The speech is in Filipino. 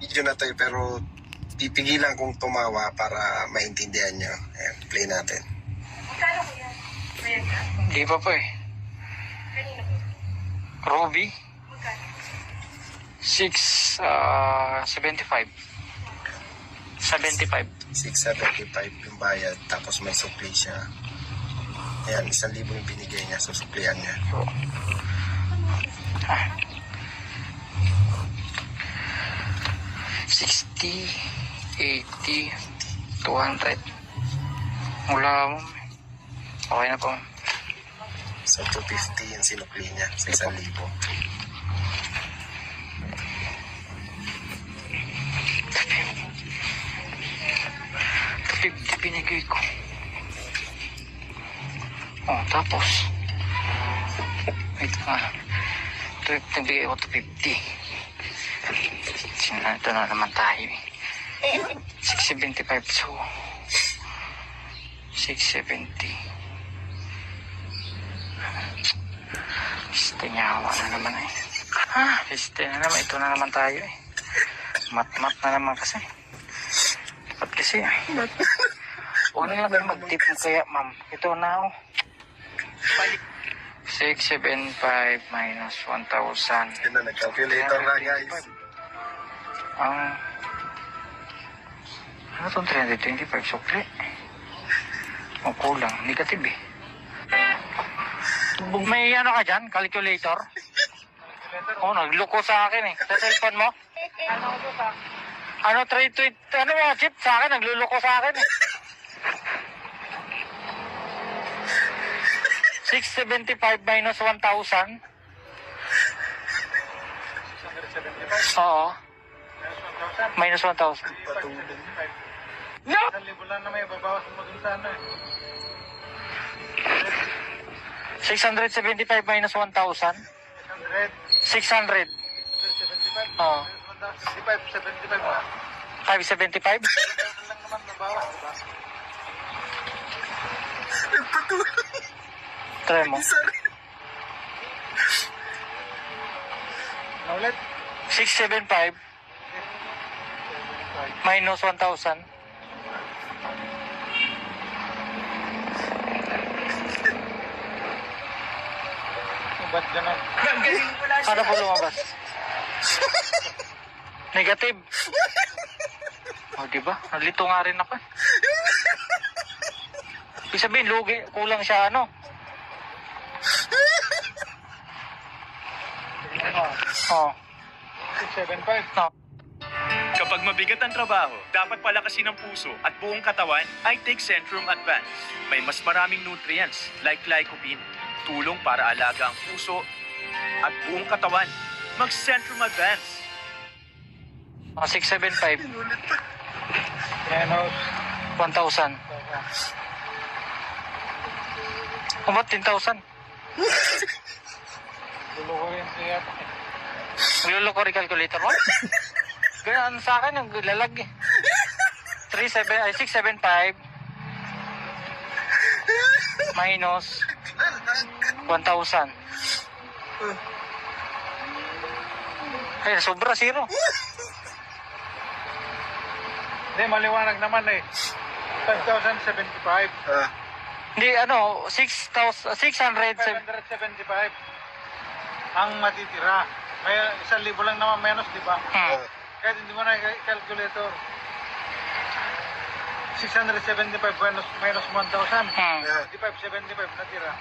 Video na to pero pipigilan kong tumawa para maintindihan nyo. Ayan, play natin. Magkano ko yan? Mayroon ka? Hindi pa po eh. Kanina po. Ruby, Magkano? 675. 75. 675 yung bayad, tapos may supply siya. Ayan, 1,000 yung binigay niya, susuplihan niya. So, ah. 60, 80, 200. Wala mo. Okay na po. So 250 yung sinupli niya sa 1,000. 50 binigay ko. Oh, tapos wait nga. Ito nabigay ko 250. Ito na naman tayo eh. 675 so 670. Istinyawa na naman eh. Na naman. Ito na naman tayo eh. Mat-mat na naman kasi. Ba't kasi eh. Huwag na lang mag-tip mo kaya ma'am. Ito na oh. 675 minus 1,000. Yun na, nag-calculator na guys. Ano itong 325 sukli? O kulang, negative eh. May ano ka dyan? Calculator? Oh, nagloko sa akin eh. Sa cellphone mo? Ano, 320? Ano mga chip sa akin? Nagluloko sa akin eh. 675 minus 1,000? Oo. Minus 1,000. No! 1,000 lang na may babawas mo dun sa ano eh. 675 minus 1,000? 600. 600. 75. Oo. 65, 75 na. 575? 1,000 lang naman babawas, diba? Try mo. Na ulit? 675 minus 1,000. Ba't ganun? Ano po lumabas? Negative. O, diba? Nalito nga rin ako. Ibig sabihin, lugi. Kulang siya, ano? Oo. 675. No. Kapag mabigat ang trabaho, dapat palakasin ang puso at buong katawan ay Take Centrum Advance. May mas maraming nutrients like lycopene, tulong para alaga ang puso at buong katawan. Mag-Centrum Advance. 675. Menos. 1,000. Umat 10,000. Dulo ko rin siya. Niloloko rin calculator mo? Ganyan sa akin, naglalag eh. 675 minus 1,000. Ay, sobra, zero. Hindi, maliwanag naman eh. 5,075. Hindi, ano, 675. 575 ang matitira. May 1,000 lang naman menos, di ba? Kahit hindi mo na i-calculator. 675 minus 1,000. Di 575 natira.